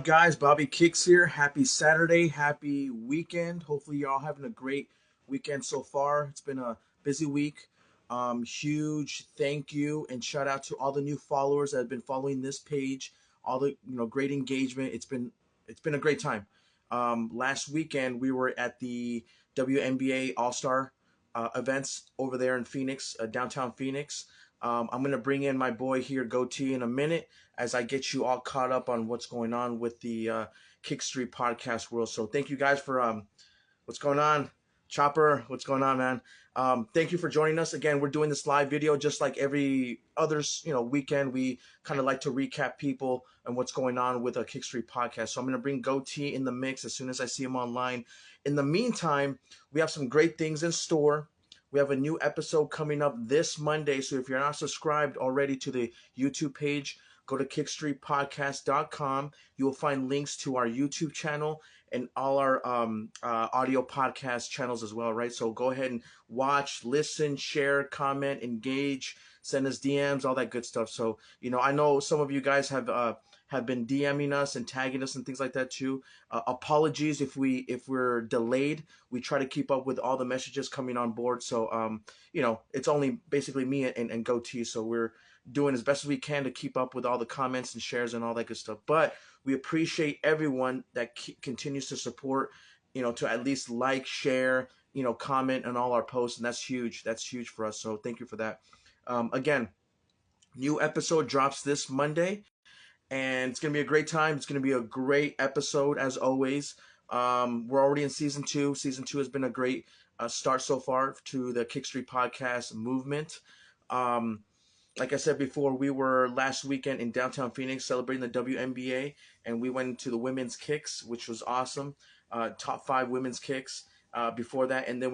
Guys, Bobby Kicks here. Happy Saturday, happy weekend. Hopefully you're all having a great weekend so far. It's been a busy week. Huge thank you and shout out to all the new followers that have been following this page. All the great engagement. It's been a great time. Last weekend we were at the WNBA All Star events over there in Phoenix, downtown Phoenix. I'm gonna bring in my boy here, Goatee, in a minute as I get you all caught up on what's going on with the Kickstory podcast world. So thank you guys for what's going on, Chopper. What's going on, man? Thank you for joining us again. We're doing this live video just like every other weekend. We kind of like to recap people and what's going on with a Kickstory podcast. So I'm gonna bring Goatee in the mix as soon as I see him online. In the meantime, we have some great things in store. We have a new episode coming up this Monday. So if you're not subscribed already to the YouTube page, go to kickstreetpodcast.com. You will find links to our YouTube channel and all our audio podcast channels as well, right? So go ahead and watch, listen, share, comment, engage, send us DMs, all that good stuff. So, I know some of you guys have been DMing us and tagging us and things like that too. Apologies if we're delayed. We try to keep up with all the messages coming on board. So it's only basically me and Goatee. So we're doing as best as we can to keep up with all the comments and shares and all that good stuff. But we appreciate everyone that continues to support, to at least like, share, comment on all our posts. And that's huge. That's huge for us. So thank you for that. Again, new episode drops this Monday and it's going to be a great time. It's going to be a great episode as always. We're already in season 2. Season 2 has been a great start so far to the Kickstreet podcast movement. Like I said before, we were last weekend in downtown Phoenix celebrating the WNBA, and we went to the women's kicks, which was awesome. Top 5 women's kicks before that, and then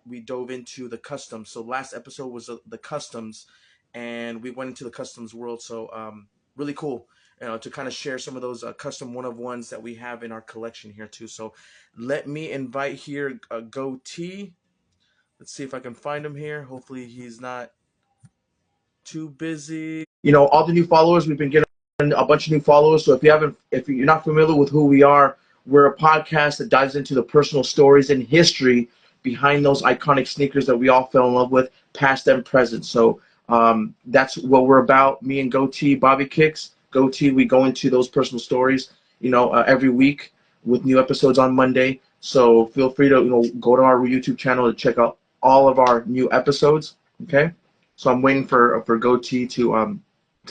we dove into the customs. So last episode was the customs, and we went into the customs world. So really cool, to kind of share some of those custom one-of-ones that we have in our collection here too. So let me invite here Goatee. Let's see if I can find him here. Hopefully he's not too busy. All the new followers, we've been getting a bunch of new followers. So if you're not familiar with who we are, we're a podcast that dives into the personal stories and history behind those iconic sneakers that we all fell in love with, past and present. So that's what we're about. Me and Goatee, Bobby Kicks. Goatee, we go into those personal stories, every week with new episodes on Monday. So feel free to, go to our YouTube channel to check out all of our new episodes. Okay. So I'm waiting for Goatee to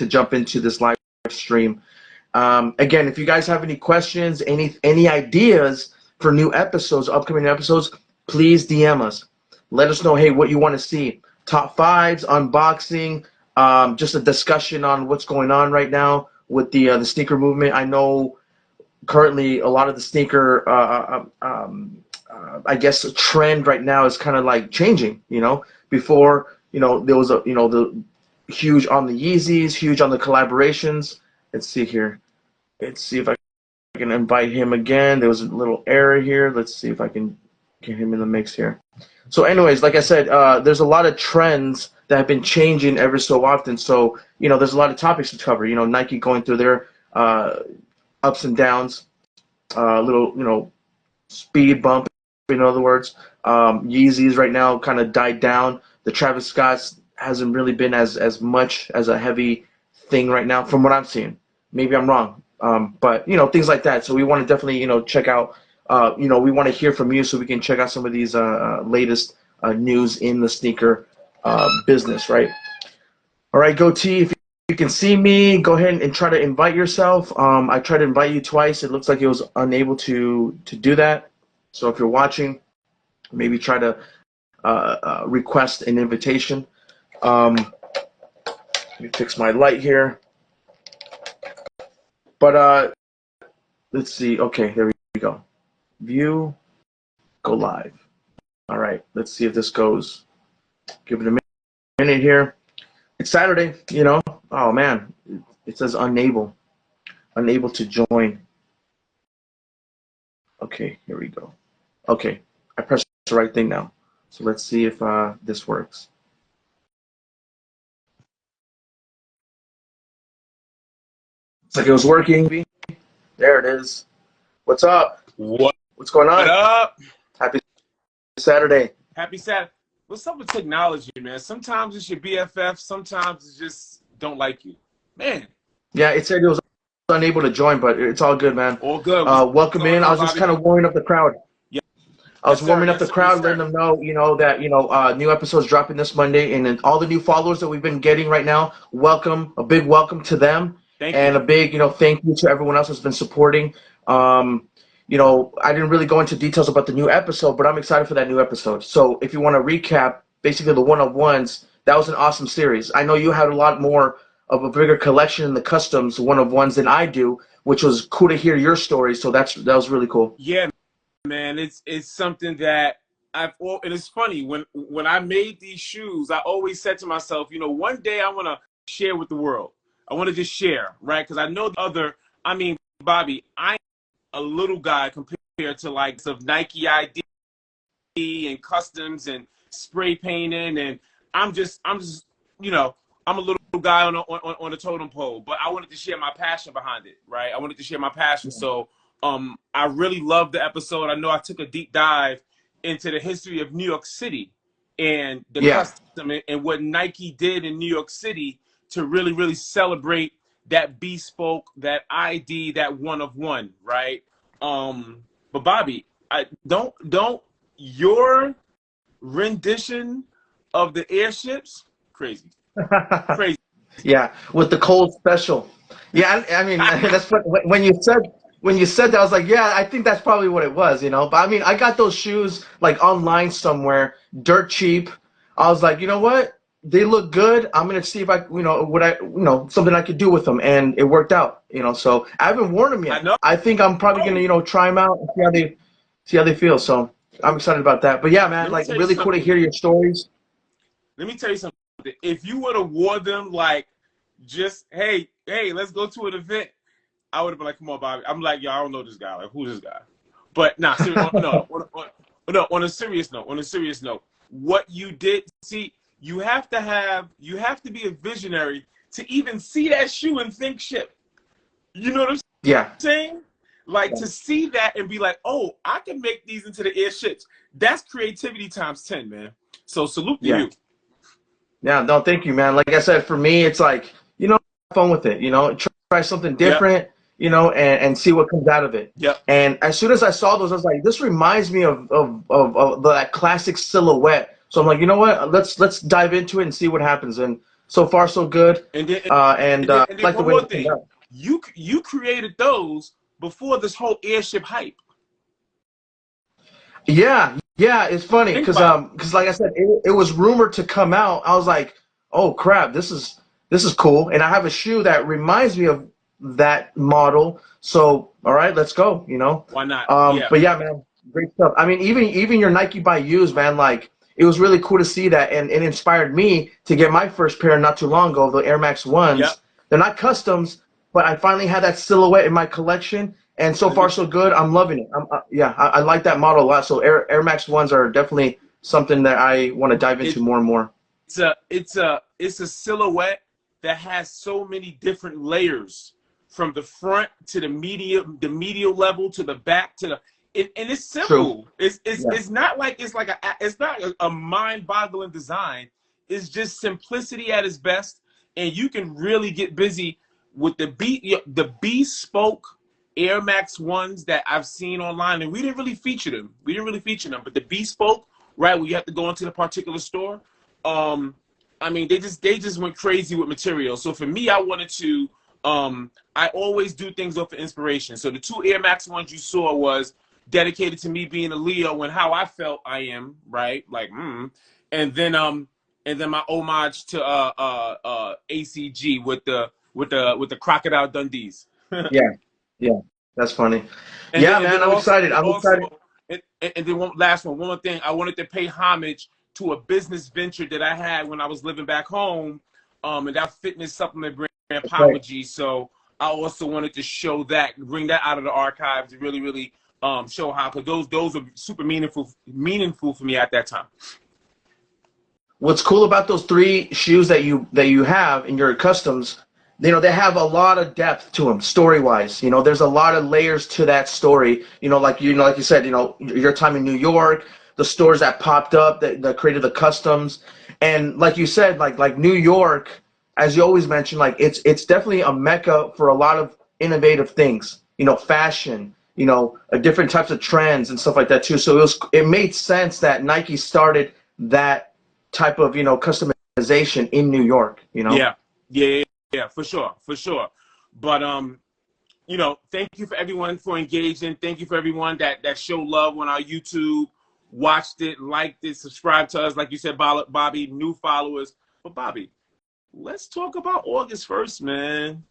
jump into this live stream. Again, if you guys have any questions, any ideas for new episodes, upcoming episodes, please DM us. Let us know, hey, what you want to see. Top 5s, unboxing, just a discussion on what's going on right now with the sneaker movement. I know currently a lot of the sneaker, I guess, trend right now is kind of like changing. Before, there was the huge on the Yeezys, huge on the collaborations. Let's see here. Let's see if I can invite him again. There was a little error here. Let's see if I can get him in the mix here. So anyways, like I said, there's a lot of trends that have been changing ever so often. So, there's a lot of topics to cover. Nike going through their ups and downs, little, speed bump, in other words. Yeezys right now kind of died down. The Travis Scott's hasn't really been as much as a heavy thing right now from what I'm seeing. Maybe I'm wrong. But, things like that. So we want to definitely, check out, we want to hear from you so we can check out some of these latest news in the sneaker business, right? All right, Goatee, if you can see me, go ahead and try to invite yourself. I tried to invite you twice. It looks like it was unable to do that. So if you're watching, maybe try to request an invitation. Let me fix my light here. But let's see. Okay, there we go. View, go live. All right, let's see if this goes. Give it a minute here. It's Saturday, Oh man, it says unable to join. Okay, here we go. Okay, I pressed the right thing now. So let's see if this works. It's like it was working. There it is. What's up? What What's going on? up? Happy Saturday. Happy Saturday. What's up with technology, man? Sometimes it's your BFF, sometimes it's just don't like you. Man, Yeah, it said it was unable to join, but it's all good, man. all good. What's Welcome going in. I on, was just Bobby? kind of warming up the crowd. Yeah, I was yes, sir. warming up the Yes, sir. Yes, crowd, letting sir. them know, that new episodes dropping this Monday, and then all the new followers that we've been getting right now. Welcome, a big welcome to them, Thank and you. a big, thank you to everyone else that's been supporting. Um, I didn't really go into details about the new episode, but I'm excited for that new episode. So, if you want to recap, basically the one-of-ones, that was an awesome series. I know you had a lot more of a bigger collection in the customs one-of-ones than I do, which was cool to hear your story. So that was really cool. Yeah, man. It's something that and it's funny when I made these shoes, I always said to myself, one day I want to share with the world. I want to just share, right? Because I know the other. I mean, Bobby, I'm a little guy compared to like of Nike ID and customs and spray painting, and I'm just you know I'm a little guy on a totem pole, but I wanted to share my passion behind it, right? I wanted to share my passion. So I really loved the episode. I know I took a deep dive into the history of New York City and the Yeah. custom and what Nike did in New York City to really celebrate that bespoke, that ID, that one of one, right? But Bobby, I don't your rendition of the airships, crazy, crazy. Yeah, with the cold special. Yeah, I mean that's what when you said that I was like, yeah, I think that's probably what it was. But I mean, I got those shoes like online somewhere, dirt cheap. I was like, you know what? They look good. I'm gonna see if something I could do with them, and it worked out. So I haven't worn them I yet. know. I think I'm probably gonna try them out and see how they feel. So I'm excited about that. But yeah, man, Let me like tell you really cool to something. hear your stories. Let me tell you something. If you would have wore them like just hey, let's go to an event, I would have been like, come on, Bobby. I'm like, yo, I don't know this guy. Like, who's this guy? But nah, no, no. On a serious note, what you did, see, you have to be a visionary to even see that shoe and think ship. You know what I'm Yeah, saying? Like to see that and be like, oh, I can make these into the airships. That's creativity times 10, man. So salute to yeah. you. Yeah, no, thank you, man. Like I said, for me, it's like, have fun with it, try something Yep, different, and see what comes out of it. yep. And as soon as I saw those, I was like, this reminds me of that classic silhouette. So I'm like, you know what? Let's dive into it and see what happens. And so far, so good. And then I and then like the one way more they turned thing. out. You created those before this whole airship hype. Yeah, yeah, it's funny Think because about it. like I said, it was rumored to come out. I was like, oh crap, this is cool, and I have a shoe that reminds me of that model. So all right, let's go. Why not? Yeah. But yeah, man, great stuff. I mean, even your Nike by Use, man, like it was really cool to see that, and it inspired me to get my first pair not too long ago, the Air Max Yep. ones. They're not customs, but I finally had that silhouette in my collection, and so Let far me so good. I'm loving it. Yeah, I like that model a lot. So Air Max ones are definitely something that I want to dive into it more and more. it's a silhouette that has so many different layers from the front to the medial level to the back to the and it's True. simple. It's it's Yeah. it's not like it's not a mind-boggling design. It's just simplicity at its best, and you can really get busy with the bespoke Air Max ones that I've seen online, and we didn't really feature them. But the bespoke, right, where you have to go into the particular store. Um, I mean, they just went crazy with material. So for me, I wanted to. I always do things off of inspiration. So the two Air Max ones you saw was dedicated to me being a Leo and how I felt I am, right? Like, and then my homage to ACG with the Crocodile Dundees. Yeah. Yeah. That's funny. And then Yeah, and man, then I'm also excited. and I'm excited. also and then one more thing. I wanted to pay homage to a business venture that I had when I was living back home, and that fitness supplement brand That's right. Power G. So I also wanted to show that, bring that out of the archives, and really show how, because those are super meaningful for me at that time. What's cool about those three shoes that you have in your customs, they have a lot of depth to them story wise. There's a lot of layers to that story. Like you said, your time in New York, the stores that popped up that created the customs, and like you said, like New York, as you always mention, like it's definitely a mecca for a lot of innovative things. Fashion. Different types of trends and stuff like that too. So it made sense that Nike started that type of customization in New York. Yeah, yeah, yeah, for sure, for sure. But thank you for everyone for engaging. Thank you for everyone that showed love on our YouTube, watched it, liked it, subscribed to us. Like you said, Bobby, new followers. But Bobby, let's talk about August 1st, man.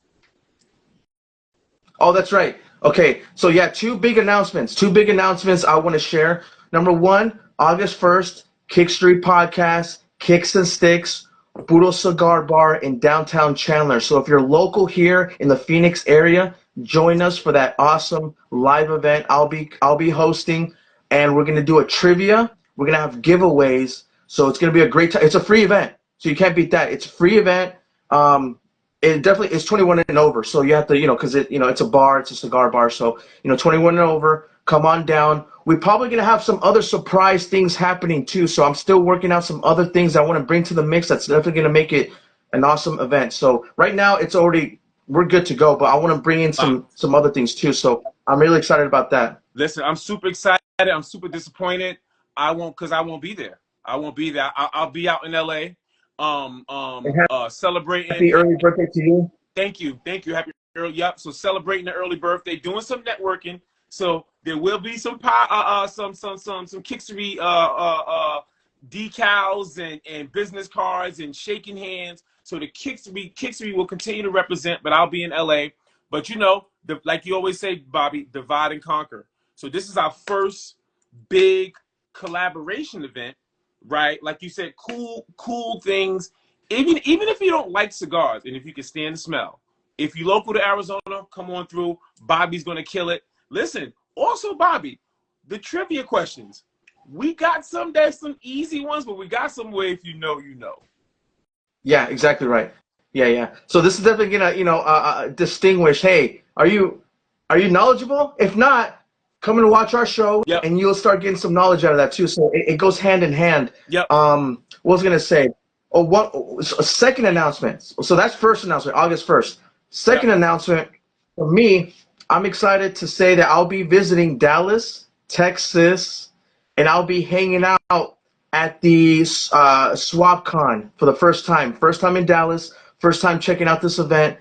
Oh, that's right. Okay, so yeah, two big announcements. Two big announcements I want to share. Number one, August 1st, Kickstory podcast, Kicks and Sticks, Puro Cigar Bar in downtown Chandler. So if you're local here in the Phoenix area, join us for that awesome live event. I'll be hosting, and we're gonna do a trivia. We're gonna have giveaways. So it's gonna be a great time. It's a free event, so you can't beat that. It's a free event. It definitely is 21 and over, so you have to, because it's a bar, it's a cigar bar, so 21 and over. Come on down. We're probably gonna have some other surprise things happening too. So I'm still working out some other things I want to bring to the mix. That's definitely gonna make it an awesome event. So right now we're good to go, but I want to bring in some other things too. So I'm really excited about that. Listen, I'm super excited. I'm super disappointed. Because I won't be there. I won't be there. I'll be out in LA, And celebrating. happy early birthday to you. Thank you. Happy early. Yep. So celebrating the early birthday, doing some networking. So there will be some Kickstory decals and business cards and shaking hands. So the Kickstory will continue to represent, but I'll be in LA. But like you always say, Bobby, divide and conquer. So this is our first big collaboration event, right? Like you said, cool things. Even if you don't like cigars, and if you can stand the smell, if you local to Arizona, come on through. Bobby's gonna kill it. Listen, also Bobby, the trivia questions. We got there's some easy ones, but we got some way if you know, you know. Yeah, exactly right. Yeah. So this is definitely gonna, distinguish. Hey, are you knowledgeable? If not, come and watch our show, Yep. and you'll start getting some knowledge out of that too. So it goes hand in hand. Yep. What was I gonna say? Oh, a second announcement. So that's first announcement, August 1st. Second announcement for me, I'm excited to say that I'll be visiting Dallas, Texas, and I'll be hanging out at the SwapCon for the first time. First time in Dallas, first time checking out this event.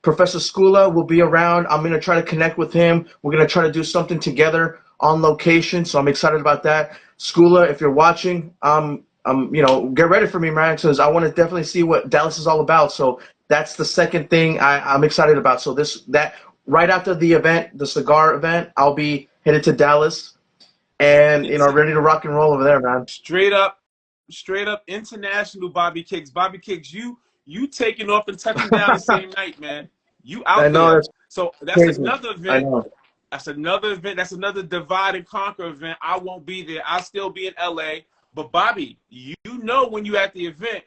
Professor Skula will be around. I'm going to try to connect with him. We're going to try to do something together on location, so I'm excited about that. Skula, if you're watching, get ready for me, man, because I want to definitely see what Dallas is all about. So that's the second thing I'm excited about. So that right after the event, the cigar event, I'll be headed to Dallas and ready to rock and roll over there, man. Straight up international Bobby Kicks. Bobby Kicks, you taking off and touching down the same night, man. You out I know, there. that's So that's crazy. another event. I know. That's another event. That's another divide and conquer event. I won't be there. I'll still be in LA. But Bobby, when you at the event,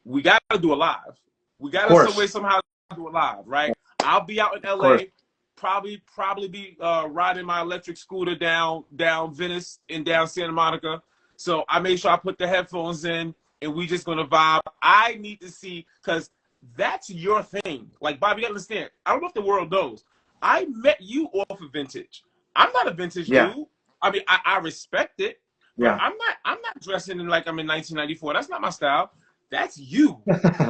we gotta do a live. We gotta some way somehow do it live, right? I'll be out in LA. Probably be riding my electric scooter down Venice and down Santa Monica. So I made sure I put the headphones in, and we just gonna vibe. I need to see, because that's your thing. Like, Bobby, you understand. I don't know if the world knows. I met you off of vintage. I'm not a vintage dude. I mean, I respect it, but I'm not dressing in like I'm in 1994. That's not my style. That's you.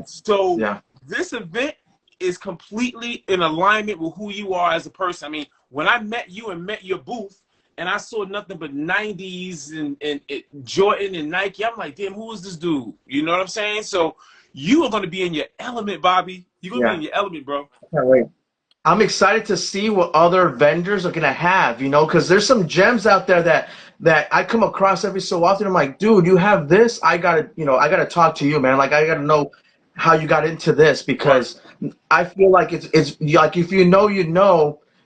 So this event is completely in alignment with who you are as a person. I mean, when I met you and met your booth, and I saw nothing but 90s and Jordan and Nike, I'm like, damn, who is this dude? You know what I'm saying? So you are going to be in your element, Bobby. You're going to be in your element, bro. Can't wait. I'm excited to see what other vendors are going to have, because there's some gems out there that I come across every so often. I'm like, dude, you have this? I got to talk to you, man. Like, I got to know how you got into this, because I feel like it's like, if you know,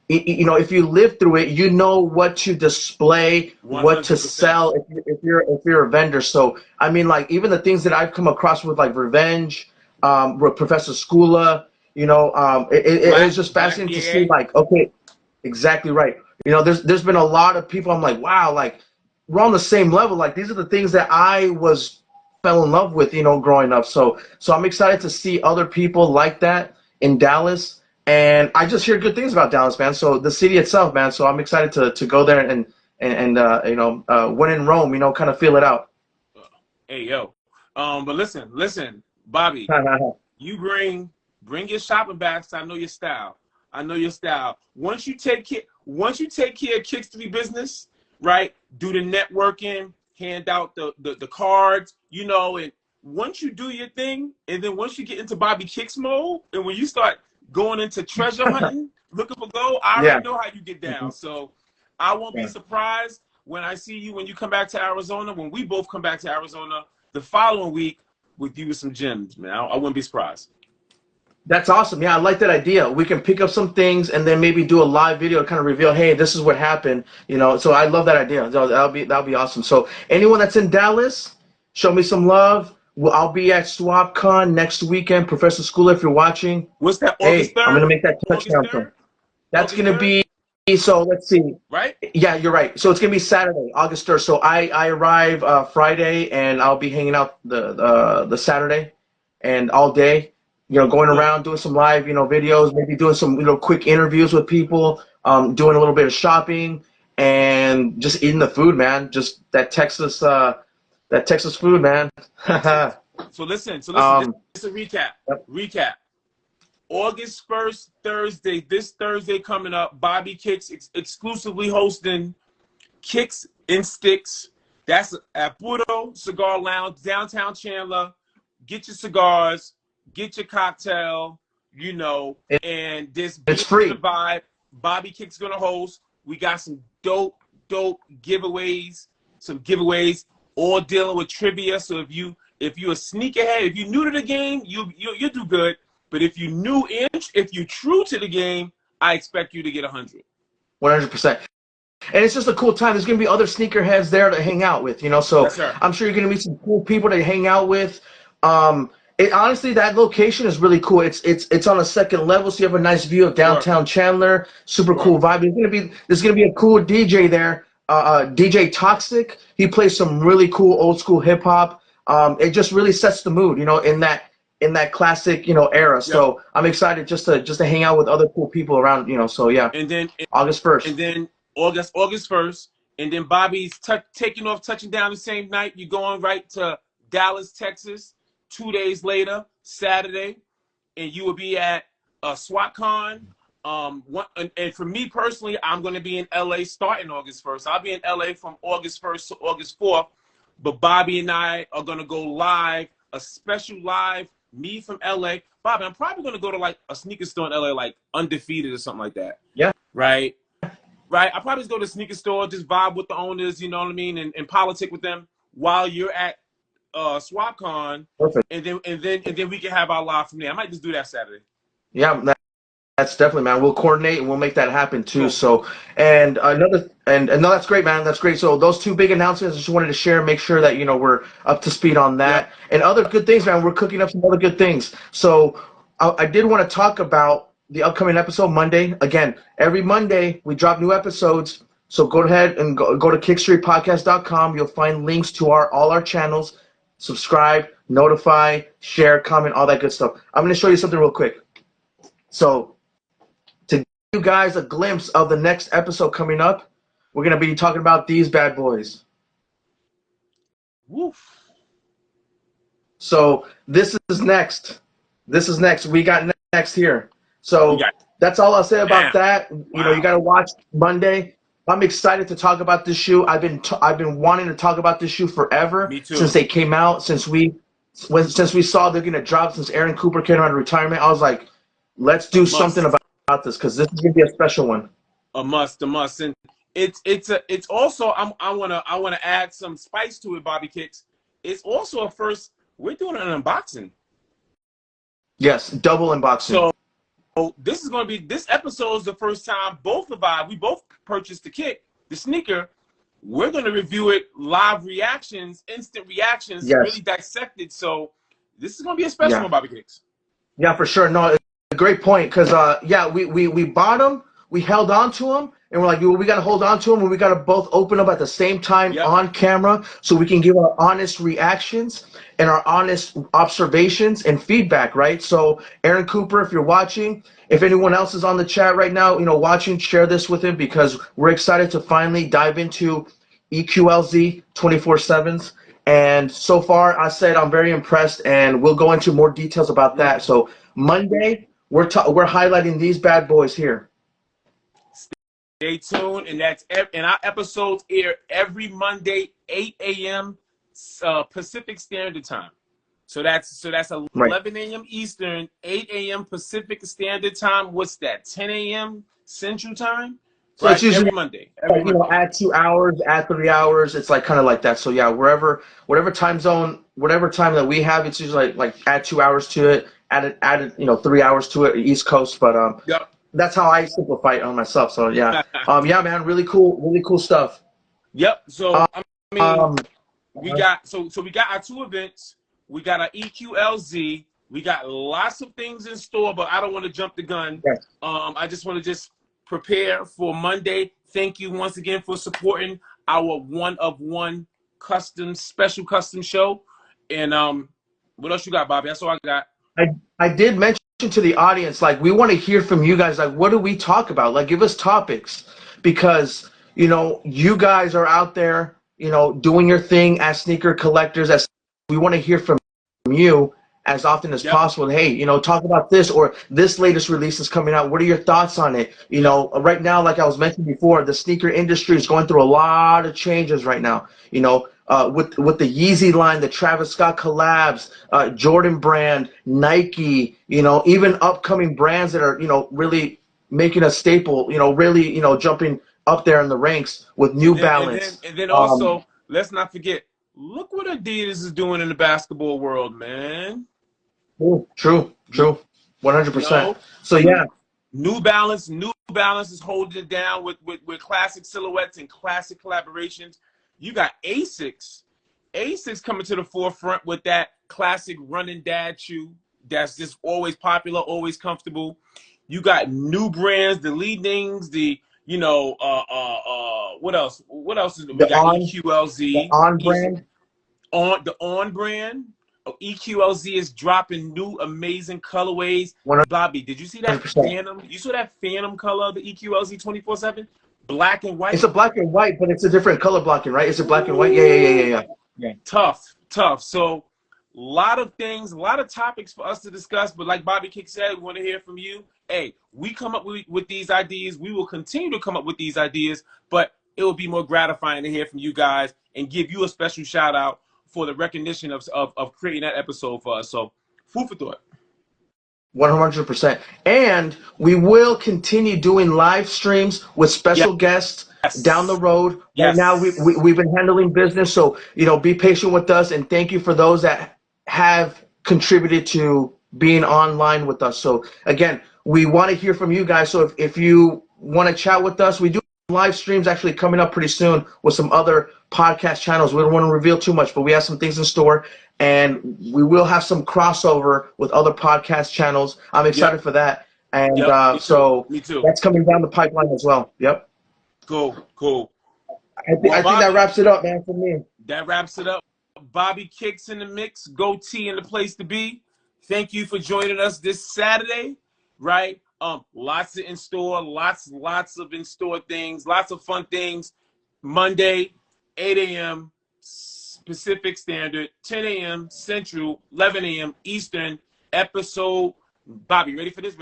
if you live through it, you know what to display, 100%. What to sell if you're a vendor. So I mean, like, even the things that I've come across with, like Revenge, with Professor Skula, It's just Black fascinating to see, BAA. like, okay, exactly right. There's been a lot of people. I'm like, wow, like we're on the same level. Like these are the things that I was fell in love with, growing up. So I'm excited to see other people like that in Dallas. And I just hear good things about Dallas, man. So the city itself, man. So I'm excited to go there and when in Rome, kind of feel it out. Hey yo, but listen, Bobby. You bring your shopping bags. I know your style. I know your style. Once you take care of Kickstory business, right? Do the networking, hand out the cards, and once you do your thing, and then once you get into Bobby Kicks mode, and when you start going into treasure hunting, looking for gold, I already Yeah. know how you get down. So I won't be Yeah. surprised when I see you when you come back to Arizona, when we both come back to Arizona the following week with you with some gems, man. I wouldn't be surprised. That's awesome. Yeah, I like that idea. We can pick up some things and then maybe do a live video to kind of reveal, hey, this is what happened. So I love that idea. That'll be awesome. So anyone that's in Dallas, show me some love. I'll be at SwapCon next weekend. Professor School, if you're watching, What's that? August hey, I'm gonna 3rd? make that August touchdown throw. 3rd? That's August gonna 3rd? be so. Let's see. Right? Yeah, you're right. So it's gonna be Saturday, August 3rd. So I arrive Friday, and I'll be hanging out the Saturday, and all day. Going Cool. around doing some live videos, maybe doing some quick interviews with people, doing a little bit of shopping, and just eating the food, man. Just that Texas food, man. Excellent. So listen. um, Just a recap. yep. Recap. August 1st, Thursday. This Thursday coming up. Bobby Kicks exclusively hosting Kicks and Sticks. That's at Puro Cigar Lounge, downtown Chandler. Get your cigars, get your cocktail, It, and just it's be in the free. vibe. Bobby Kick's gonna host. We got some dope giveaways, all dealing with trivia. So if you're a sneakerhead, if you're new to the game, you do good. But if you're true to the game, I expect you to get 100. 100%. And it's just a cool time. There's going to be other sneakerheads there to hang out with, so Yes, sir. I'm sure you're going to meet some cool people to hang out with. Honestly, that location is really cool. It's on a second level, so you have a nice view of Sure. downtown Chandler. Super Sure. cool vibe. There's gonna be a cool DJ there, DJ Toxic. He plays some really cool old school hip hop. It just really sets the mood, in that classic, era. Yep. So I'm excited just to hang out with other cool people around, So yeah, And then August and 1st. then August 1st, and then Bobby's touching down the same night. You're going right to Dallas, Texas. 2 days later, Saturday, and you will be at SWATCon. And for me personally, I'm going to be in LA starting August 1st. I'll be in LA from August 1st to August 4th. But Bobby and I are going to go live, a special live, me from LA. Bobby, I'm probably going to go to like a sneaker store in LA, like Undefeated or something like that. Yeah, Right? Right? I'll probably just go to a sneaker store, just vibe with the owners, you know what I mean, and politic with them while you're at SwapCon, perfect. and then we can have our live from there. I might just do that Saturday. Yeah, that's definitely, man. We'll coordinate and we'll make that happen too. Cool. So, and no, that's great, man. That's great. So those two big announcements, I just wanted to share, make sure that we're up to speed on Yep. that, and other good things, man. We're cooking up some other good things. So I did want to talk about the upcoming episode Monday. Again, every Monday we drop new episodes. So go ahead and go to kickstorypodcast.com. You'll find links to all our channels. Subscribe, notify, share, comment, all that good stuff. I'm going to show you something real quick. So to give you guys a glimpse of the next episode coming up, we're going to be talking about these bad boys. Woof. So this is next. We got next here. We So got that's all I'll say about now. that. Wow. You got to watch Monday. I'm excited to talk about this shoe. I've been wanting to talk about this shoe forever. Me too. Since they came out, since we saw they're going to drop, since Aaron Cooper came out of retirement. I was like, let's do something about this, because this is going to be a special one. A must, and it's also I wanna add some spice to it, Bobby Kicks. It's also a first. We're doing an unboxing. Yes, double unboxing. So this episode is the first time we both purchased the sneaker. We're gonna review it live reactions, instant reactions, Yes. really dissected. So this is gonna be a special one, Bobby Kicks. Yeah, for sure. No, great point. Because yeah, we bought them, we held on to them, and we're like, well, we got to hold on to them, and we got to both open up at the same time Yep. on camera, so we can give our honest reactions and our honest observations and feedback, right? So, Aaron Cooper, if you're watching, if anyone else is on the chat right now, watching, share this with him because we're excited to finally dive into EQLZ 24/7s. And so far, I said I'm very impressed, and we'll go into more details about that. So Monday, we're highlighting these bad boys here. Stay tuned, and our episodes air every Monday, 8 a.m. Pacific Standard Time. So that's Right. 11 a.m. Eastern, 8 a.m. Pacific Standard Time. What's that? 10 a.m. Central Time, So it's right? usually Every Monday. Every like, Monday. add 2 hours, add 3 hours. It's like kind of like that. So yeah, whatever time zone, whatever time that we have, it's usually like add 2 hours to it, add 3 hours to it, East Coast. But Yep. that's how I simplify it on myself. So yeah, yeah, man, really cool stuff. Yep. So I mean, Um, we got we got our two events. We got our EQLZ. We got lots of things in store, but I don't want to jump the gun. yes. I just want to just prepare for Monday. Thank you once again for supporting our one of one special custom show. And what else you got, Bobby? That's all I got. I did mention to the audience, like, we want to hear from you guys. Like, what do we talk about? Like, give us topics because, you guys are out there, doing your thing as sneaker collectors. As we want to hear from you as often as Yep. possible. Hey, talk about this or this latest release is coming out. What are your thoughts on it? Right now, like I was mentioning before, the sneaker industry is going through a lot of changes right now. With the Yeezy line, the Travis Scott collabs, Jordan brand, Nike, even upcoming brands that are, really making a staple, really, jumping up there in the ranks with New Balance. And then also, let's not forget, look what Adidas is doing in the basketball world, man. True, You 100%. know, So yeah, New Balance is holding it down with classic silhouettes and classic collaborations. You got Asics coming to the forefront with that classic running dad shoe that's just always popular, always comfortable. You got new brands, the leadings, what else? What else is we got? the EQLZ, On brand. On brand. EQLZ is dropping new amazing colorways. One Bobby, did you see that hundred percent. Phantom? You saw that Phantom color of the EQLZ 24/7? Black and It's white. a black and white, but it's a different color blocking, right? It's a black and white. Yeah, Ooh, yeah. tough. So, a lot of things, a lot of topics for us to discuss. But like Bobby Kick said, we want to hear from you. Hey, we come up with these ideas. We will continue to come up with these ideas, but it will be more gratifying to hear from you guys and give you a special shout out for the recognition of creating that episode for us. So, food for thought. 100%. And we will continue doing live streams with special guests down the Yes. road. Right now, Yes. we've been handling business, so be patient with us. And thank you for those that have contributed to being online with us. So again, we want to hear from you guys. So if you want to chat with us, we do live streams actually coming up pretty soon with some other podcast channels. We don't want to reveal too much, but we have some things in store, and we will have some crossover with other podcast channels. I'm excited Yep. for that, and Yep. Me too. so Me too. that's coming down the pipeline as well. Yep. Cool. I Well, think that Bobby, wraps it up, man, for me. that wraps it up. Bobby Kicks in the mix, goatee in the place to be. Thank you for joining us this Saturday, right? Lots of in store, lots of in store things, lots of fun things. Monday, 8 a.m. Pacific Standard, 10 a.m. Central, 11 a.m. Eastern. Episode. Bobby, ready for this?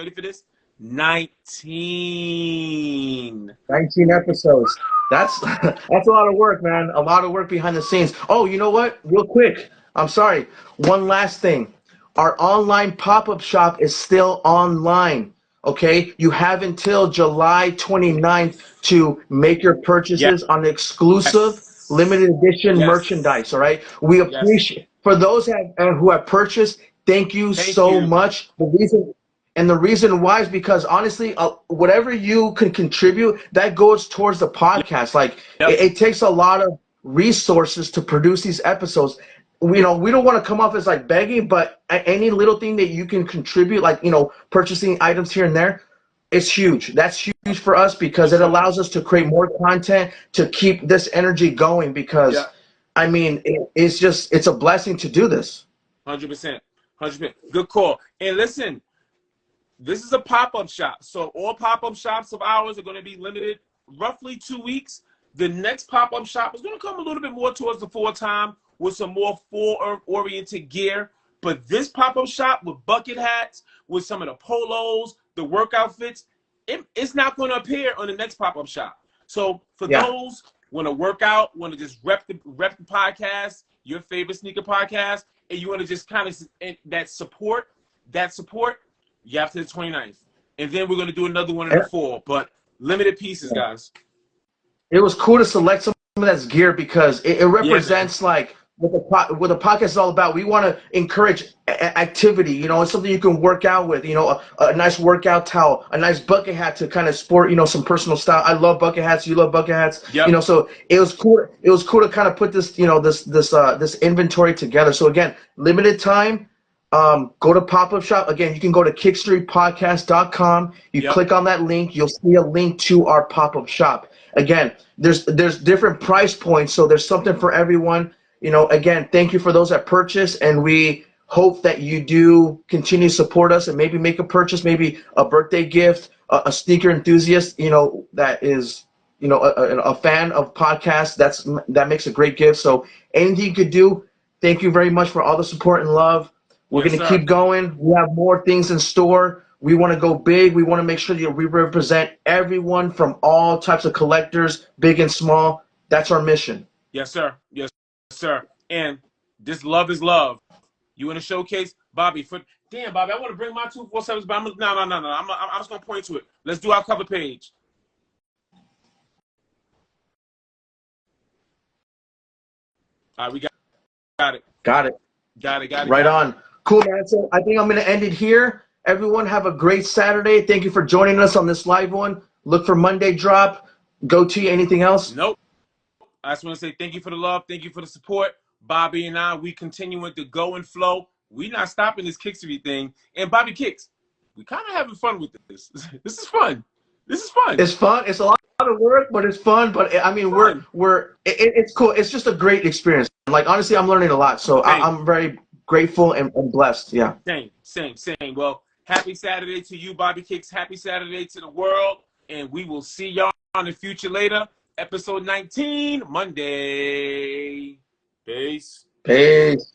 19. 19 episodes. That's that's a lot of work, man. A lot of work behind the scenes. Oh, you know what? Real quick. I'm sorry. One last thing. Our online pop-up shop is still online. Okay? You have until July 29th to make your Yes. purchases on exclusive limited edition Yes. merchandise, all right? We Yes. appreciate for those who have purchased, thank you Thank so you. much. The reason why is because honestly, whatever you can contribute, that goes towards the podcast. Like Yep. it takes a lot of resources to produce these episodes. we don't want to come off as like begging, but any little thing that you can contribute, like purchasing items here and there, it's huge. That's huge for us because For it sure. allows us to create more content to keep this energy going. Because Yeah. I mean, it's a blessing to do this. 100%. 100%. Good call. And listen, this is a pop-up shop. So all pop-up shops of ours are going to be limited roughly 2 weeks. The next pop-up shop is going to come a little bit more towards the fall time with some more fall-oriented gear. But this pop-up shop with bucket hats, with some of the polos, the work outfits, it's not going to appear on the next pop-up shop. So for Yeah. those want to work out, want to just rep the podcast, your favorite sneaker podcast, and you want to just kind of that support, you have to the 29th. And then we're going to do another one in the fall. But limited pieces, guys. It was cool to select some of that gear because it Yeah, man. represents like what the podcast is all about. We want to encourage activity. It's something you can work out with. A nice workout towel, a nice bucket hat to kind of sport. Some personal style. I love bucket hats. You love bucket hats. Yep. So it was cool. It was cool to kind of put this this inventory together. So again, limited time. Go to pop-up shop. Again, you can go to kickstorypodcast.com. You Yep. click on that link. You'll see a link to our pop-up shop. Again, there's different price points, so there's something for everyone. Again, thank you for those that purchase, and we hope that you do continue to support us and maybe make a purchase, maybe a birthday gift, a sneaker enthusiast, that is, a fan of podcasts. That makes a great gift. So anything you could do, thank you very much for all the support and love. We're Yes, going to sir. keep going. We have more things in store. We want to go big. We want to make sure that we represent everyone from all types of collectors, big and small. That's our mission. Yes, sir. Yes, sir. And this love is love. You in a showcase, Bobby? Damn, Bobby, I want to bring my 247s, but no. I'm just gonna point to it. Let's do our cover page. All right, we got it. Got it. Got Right it. on. Cool, man. So I think I'm going to end it here. Everyone have a great Saturday. Thank you for joining us on this live one. Look for Monday drop. Go to anything else? Nope. I just want to say thank you for the love. Thank you for the support. Bobby and I, we continuing to go and flow. We not stopping this Kickstory thing. And Bobby Kicks, we kind of having fun with this. This is fun. This is fun. It's fun. It's a lot of work, but it's fun. But I mean, Fun. it's cool. It's just a great experience. Like honestly, I'm learning a lot. So Same. I'm very grateful and blessed. Yeah. Same. Well, happy Saturday to you, Bobby Kicks. Happy Saturday to the world. And we will see y'all in the future later. Episode 19, Monday. Peace. Peace.